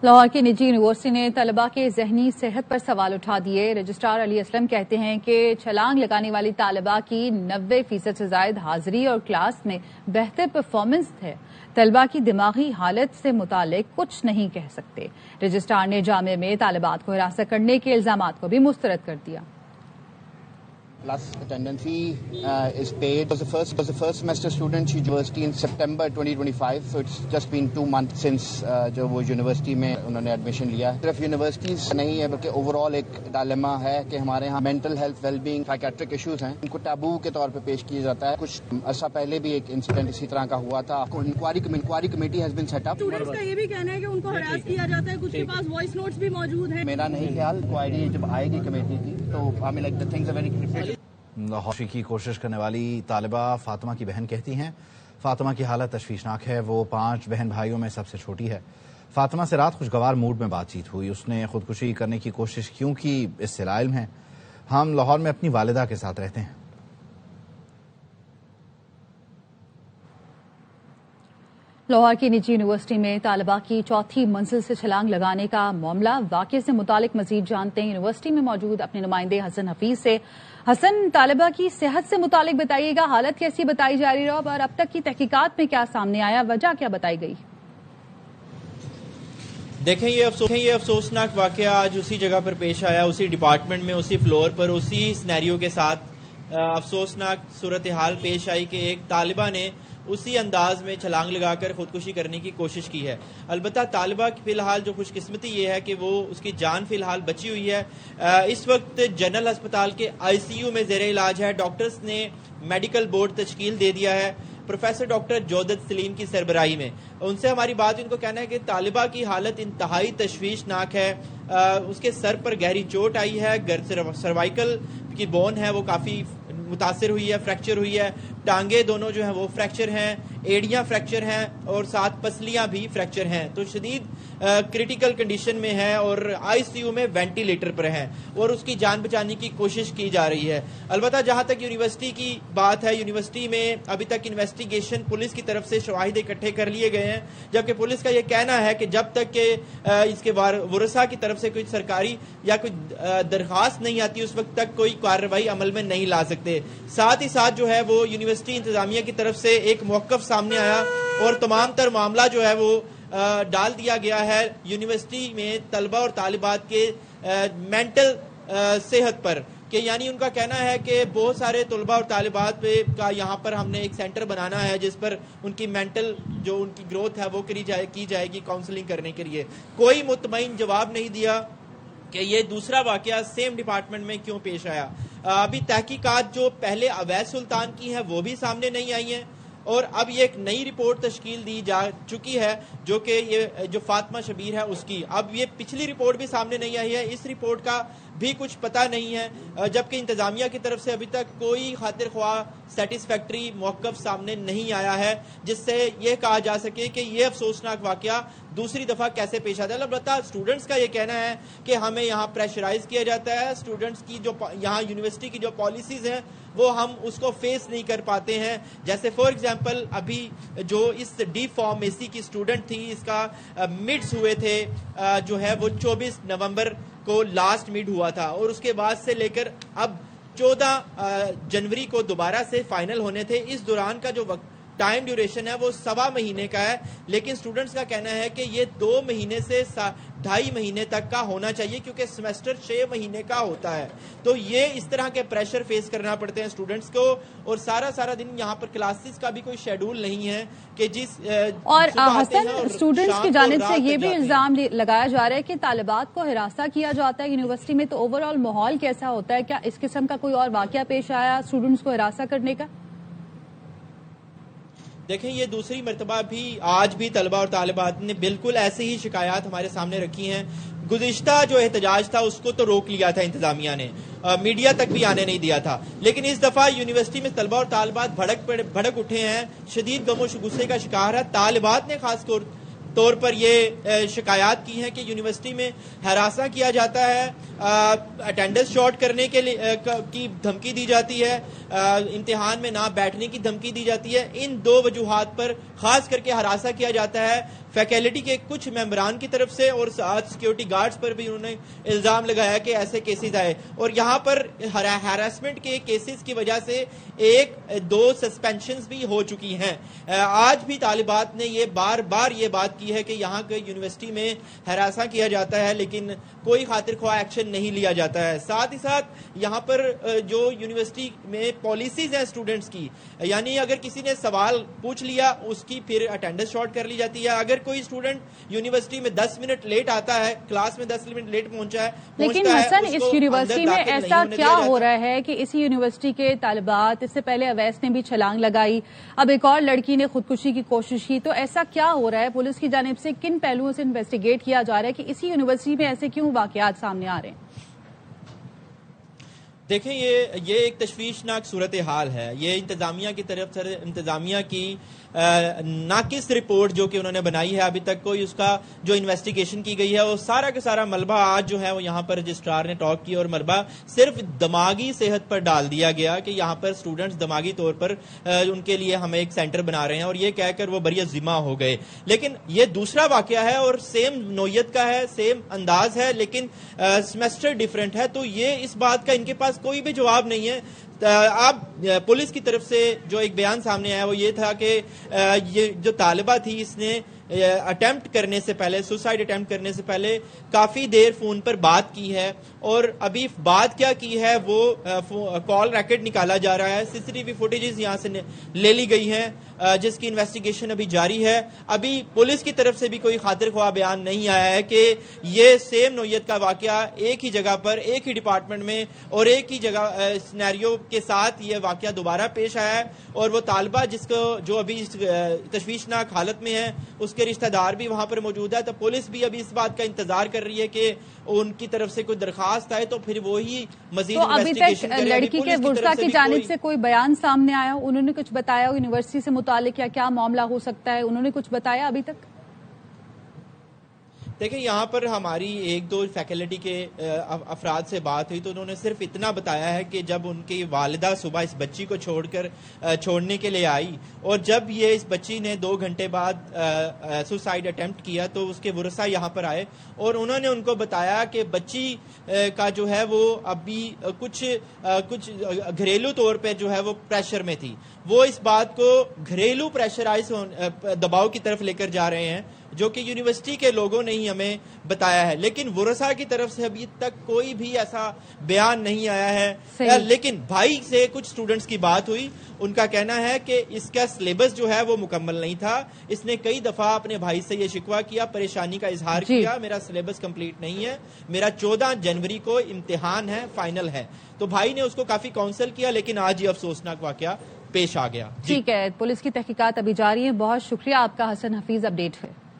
لاہور کی نجی یونیورسٹی نے طلباء کے ذہنی صحت پر سوال اٹھا دیے۔ رجسٹرار علی اسلم کہتے ہیں کہ چھلانگ لگانے والی طالبہ کی 90% سے زائد حاضری اور کلاس میں بہتر پرفارمنس ہے۔ طلباء کی دماغی حالت سے متعلق کچھ نہیں کہہ سکتے۔ رجسٹرار نے جامعہ میں طالبات کو ہراساں کرنے کے الزامات کو بھی مسترد کر دیا۔ Plus attendance fee is paid. Was the first semester student to university in September 2025. So it's just been 2 months since جو وہ یونیورسٹی میں انہوں نے ایڈمیشن لیا. صرف یونیورسٹیز نہیں ہے بلکہ اوور آل ایک ڈائلیما ہے کہ ہمارے ہاں mental health well being psychiatric issues ہیں، ان کو ٹیبو کے طور پہ پیش کیا جاتا ہے۔ کچھ عرصہ پہلے بھی ایک انسیڈنٹ اسی طرح کا ہوا تھا۔ Inquiry committee has been set up. Students کا یہ بھی کہنا ہے کہ ان کو ہراس کیا جاتا ہے، کچھ کے پاس وائس نوٹس بھی موجود ہیں۔ میرا نہیں خیال انکوائری جب آئے گی کمیٹی کی تو ہمیں like the things are very critical. Lahore کی کوشش کرنے والی طالبہ فاطمہ کی بہن کہتی ہیں فاطمہ کی حالت تشویشناک ہے۔ وہ 5 بہن بھائیوں میں سب سے چھوٹی ہے۔ فاطمہ سے رات خوشگوار موڈ میں بات چیت ہوئی۔ اس نے خودکشی کرنے کی کوشش کیوں کی اس سے لا علم ہے۔ ہم لاہور میں اپنی والدہ کے ساتھ رہتے ہیں۔ لاہور کی نجی یونیورسٹی میں طالبہ کی 4تھی منزل سے چھلانگ لگانے کا معاملہ، واقعے سے متعلق مزید جانتے ہیں یونیورسٹی میں موجود اپنے نمائندے حسن حفیظ سے۔ حسن، طالبہ کی صحت سے متعلق بتائیے گا، حالت کیسی بتائی جا رہی ہے اور اب تک کی تحقیقات میں کیا سامنے آیا، وجہ کیا بتائی گئی؟ دیکھیں یہ افسوسناک واقعہ آج اسی جگہ پر پیش آیا، اسی ڈپارٹمنٹ میں، اسی فلور پر، اسی سینیریو کے ساتھ افسوسناک صورتحال پیش آئی کہ ایک طالبہ نے اسی انداز میں چھلانگ لگا کر خودکشی کرنے کی کوشش کی ہے۔ البتہ طالبہ کی فی الحال جو خوش قسمتی یہ ہے کہ وہ اس کی جان فی الحال بچی ہوئی ہے۔ اس وقت جنرل ہسپتال کے ICU میں زیر علاج ہے۔ ڈاکٹرز نے میڈیکل بورڈ تشکیل دے دیا ہے پروفیسر ڈاکٹر جودت سلیم کی سربراہی میں۔ ان سے ہماری بات، ان کو کہنا ہے کہ طالبہ کی حالت انتہائی تشویشناک ہے۔ اس کے سر پر گہری چوٹ آئی ہے، سروائیکل کی بون ہے وہ کافی متاثر ہوئی ہے، فریکچر ہوئی ہے، ٹانگیں دونوں جو ہیں وہ فریکچر ہیں، ایڑیاں فریکچر ہیں اور ساتھ پسلیاں بھی فریکچر ہیں۔ تو شدید کریٹیکل کنڈیشن میں ہے اور ICU میں وینٹیلیٹر پر ہیں اور اس کی جان بچانے کی کوشش کی جا رہی ہے۔ البتہ جہاں تک یونیورسٹی کی بات ہے، یونیورسٹی میں ابھی تک انویسٹیگیشن پولیس کی طرف سے شواہد اکٹھے کر لیے گئے ہیں، جبکہ پولیس کا یہ کہنا ہے کہ جب تک کہ اس کے ورثاء کی طرف سے کوئی سرکاری یا کوئی درخواست نہیں آتی اس وقت تک کوئی کارروائی عمل میں نہیں لا سکتے۔ ساتھ ہی ساتھ جو ہے وہ یونیورسٹی انتظامیہ کی طرف سے ایک موقف سامنے آیا اور تمام تر معاملہ جو ہے وہ ڈال دیا گیا ہے یونیورسٹی میں طلبہ اور طالبات کے مینٹل صحت پر، کہ یعنی ان کا کہنا ہے کہ بہت سارے طلبہ اور طالبات کا یہاں پر ہم نے ایک سینٹر بنانا ہے جس پر ان کی مینٹل جو ان کی گروتھ ہے وہ کی جائے گی کاؤنسلنگ کرنے کے لیے۔ کوئی مطمئن جواب نہیں دیا کہ یہ دوسرا واقعہ سیم ڈپارٹمنٹ میں کیوں پیش آیا۔ ابھی تحقیقات جو پہلے اویس سلطان کی ہیں وہ بھی سامنے نہیں آئی ہیں اور اب یہ ایک نئی رپورٹ تشکیل دی جا چکی ہے جو کہ یہ جو فاطمہ شبیر ہے اس کی۔ اب یہ پچھلی رپورٹ بھی سامنے نہیں آئی ہے، اس رپورٹ کا بھی کچھ پتہ نہیں ہے، جبکہ انتظامیہ کی طرف سے ابھی تک کوئی خاطر خواہ سیٹسفیکٹری موقف سامنے نہیں آیا ہے جس سے یہ کہا جا سکے کہ یہ افسوسناک واقعہ دوسری دفعہ کیسے پیش آتا ہے۔ البتہ اسٹوڈنٹس کا یہ کہنا ہے کہ ہمیں یہاں پریشرائز کیا جاتا ہے، اسٹوڈنٹس کی جو یہاں یونیورسٹی کی جو پالیسیز ہیں وہ ہم اس کو فیس نہیں کر پاتے ہیں۔ جیسے فار ایگزامپل ابھی جو اس ڈی فارمیسی کی اسٹوڈنٹ تھی، اس کا مڈس ہوئے تھے جو ہے وہ 24 نومبر کو لاسٹ مڈ ہوا تھا اور اس کے بعد سے لے کر اب 14 جنوری کو دوبارہ سے فائنل ہونے تھے۔ اس دوران کا جو وقت ٹائم ڈیوریشن ہے وہ 1.25 مہینے کا ہے، لیکن اسٹوڈنٹس کا کہنا ہے کہ یہ 2 مہینے سے 2.5 مہینے تک کا ہونا چاہیے کیونکہ سیمسٹر 6 مہینے کا ہوتا ہے۔ تو یہ اس طرح کے پریشر فیس کرنا پڑتے ہیں اسٹوڈنٹس کو اور سارا دن یہاں پر کلاسز کا بھی کوئی شیڈول نہیں ہے کہ جس اور حسن اسٹوڈنٹس کی جانب سے یہ بھی الزام لگایا جا رہا ہے کہ طالبات کو ہراساں کیا جاتا ہے یونیورسٹی میں، تو اوور آل ماحول کیسا ہوتا ہے؟ کیا اس قسم کا کوئی اور واقعہ پیش آیا اسٹوڈنٹس کو ہراساں کرنے کا؟ دیکھیں یہ دوسری مرتبہ بھی آج بھی طلبہ اور طالبات نے بالکل ایسے ہی شکایات ہمارے سامنے رکھی ہیں۔ گزشتہ جو احتجاج تھا اس کو تو روک لیا تھا انتظامیہ نے، میڈیا تک بھی آنے نہیں دیا تھا، لیکن اس دفعہ یونیورسٹی میں طلبہ اور طالبات بھڑک اٹھے ہیں، شدید غم و غصے کا شکار ہے۔ طالبات نے خاص طور پر یہ شکایات کی ہیں کہ یونیورسٹی میں ہراساں کیا جاتا ہے، اٹینڈنس شارٹ کرنے کی دھمکی دی جاتی ہے، امتحان میں نہ بیٹھنے کی دھمکی دی جاتی ہے۔ ان 2 وجوہات پر خاص کر کے ہراساں کیا جاتا ہے۔ فیکلٹی کے کچھ ممبران کی طرف سے اور ساتھ سیکیورٹی گارڈز پر بھی انہوں نے الزام لگایا کہ ایسے کیسز آئے، اور یہاں پر ہراسمنٹ کے کیسز کی وجہ سے 1-2 سسپینشنز بھی ہو چکی ہیں۔ آج بھی طالبات نے یہ بار بار یہ بات کی ہے کہ یہاں کے یونیورسٹی میں ہراساں کیا جاتا ہے لیکن کوئی خاطر خواہ ایکشن نہیں لیا جاتا ہے۔ ساتھ ہی ساتھ یہاں پر جو یونیورسٹی میں پالیسیز ہیں اسٹوڈنٹس کی، یعنی اگر کسی نے سوال پوچھ لیا اس کی پھر اٹینڈنس شارٹ کر لی جاتی ہے۔ اگر کوئی اسٹوڈنٹ یونیورسٹی میں 10 منٹ لیٹ آتا ہے، کلاس میں 10 منٹ لیٹ پہنچا ہے، لیکن حسن اس یونیورسٹی میں ایسا کیا ہو رہا ہے کہ اسی یونیورسٹی کے طالبات، اس سے پہلے اویس نے بھی چھلانگ لگائی، اب ایک اور لڑکی نے خودکشی کی کوشش کی، تو ایسا کیا ہو رہا ہے؟ پولیس کی جانب سے کن پہلوؤں سے انویسٹیگیٹ کیا جا رہا ہے کہ اسی یونیورسٹی میں ایسے کیوں واقعات سامنے آ رہے ہیں؟ دیکھیں یہ ایک تشویشناک صورتحال ہے۔ یہ انتظامیہ کی طرف سے انتظامیہ کی ناقص رپورٹ جو کہ انہوں نے بنائی ہے، ابھی تک کوئی اس کا جو انویسٹیگیشن کی گئی ہے وہ سارا کا سارا ملبہ آج جو ہے وہ یہاں پر رجسٹرار نے ٹاک کی اور ملبہ صرف دماغی صحت پر ڈال دیا گیا کہ یہاں پر اسٹوڈنٹس دماغی طور پر ان کے لیے ہم ایک سینٹر بنا رہے ہیں، اور یہ کہہ کر وہ بری ذمہ ہو گئے۔ لیکن یہ دوسرا واقعہ ہے اور سیم نوعیت کا ہے، سیم انداز ہے، لیکن سیمیسٹر ڈیفرنٹ ہے، تو یہ اس بات کا ان کے پاس کوئی بھی جواب نہیں ہے۔ اب پولیس کی طرف سے جو ایک بیان سامنے آیا وہ یہ تھا کہ یہ جو طالبہ تھی اس نے اٹیمپٹ کرنے سے پہلے، سوسائڈ اٹیمپٹ کرنے سے پہلے کافی دیر فون پر بات کی ہے، اور ابھی بات کیا کی ہے وہ کال ریکارڈ نکالا جا رہا ہے، CCTV فوٹیجز یہاں سے لے لی گئی ہیں جس کی انویسٹیگیشن ابھی جاری ہے۔ ابھی پولیس کی طرف سے بھی کوئی خاطر خواہ بیان نہیں آیا ہے کہ یہ سیم نوعیت کا واقعہ ایک ہی جگہ پر، ایک ہی ڈپارٹمنٹ میں اور ایک ہی جگہ سینیریو کے ساتھ یہ واقعہ دوبارہ پیش آیا ہے، اور وہ طالبہ جس کو جو ابھی تشویشناک حالت میں ہے اس کے رشتہ دار بھی وہاں پر موجود ہے، تو پولیس بھی ابھی اس بات کا انتظار کر رہی ہے کہ ان کی طرف سے کوئی درخواست آئے تو پھر وہی مزید انویسٹیگیشن کرے۔ تو ابھی تک لڑکی کے ورثاء کی جانب سے کوئی بیان سامنے آیا؟ انہوں نے کچھ بتایا یونیورسٹی سے متعلق یا کیا معاملہ ہو سکتا ہے؟ انہوں نے کچھ بتایا ابھی تک؟ دیکھیں یہاں پر ہماری 1-2 فیکلٹی کے افراد سے بات ہوئی تو انہوں نے صرف اتنا بتایا ہے کہ جب ان کی والدہ صبح اس بچی کو چھوڑنے کے لیے آئی اور جب یہ اس بچی نے 2 گھنٹے بعد سوسائڈ اٹیمپٹ کیا تو اس کے ورثاء یہاں پر آئے اور انہوں نے ان کو بتایا کہ بچی کا جو ہے وہ ابھی کچھ گھریلو طور پہ جو ہے وہ پریشر میں تھی۔ وہ اس بات کو گھریلو پریشرائز دباؤ کی طرف لے کر جا رہے ہیں جو کہ یونیورسٹی کے لوگوں نے ہی ہمیں بتایا ہے، لیکن ورثاء کی طرف سے ابھی تک کوئی بھی ایسا بیان نہیں آیا ہے۔ لیکن بھائی سے کچھ سٹوڈنٹس کی بات ہوئی، ان کا کہنا ہے کہ اس کا سلیبس جو ہے وہ مکمل نہیں تھا، اس نے کئی دفعہ اپنے بھائی سے یہ شکوہ کیا، پریشانی کا اظہار کیا، میرا سلیبس کمپلیٹ نہیں ہے، میرا 14 جنوری کو امتحان ہے، فائنل ہے۔ تو بھائی نے اس کو کافی کاؤنسل کیا، لیکن آج یہ افسوسناک واقعہ پیش آ گیا۔ ٹھیک ہے، پولیس کی تحقیقات ابھی جاری ہیں۔ بہت شکریہ آپ کا حسن حفیظ، اپڈیٹ ہوئے۔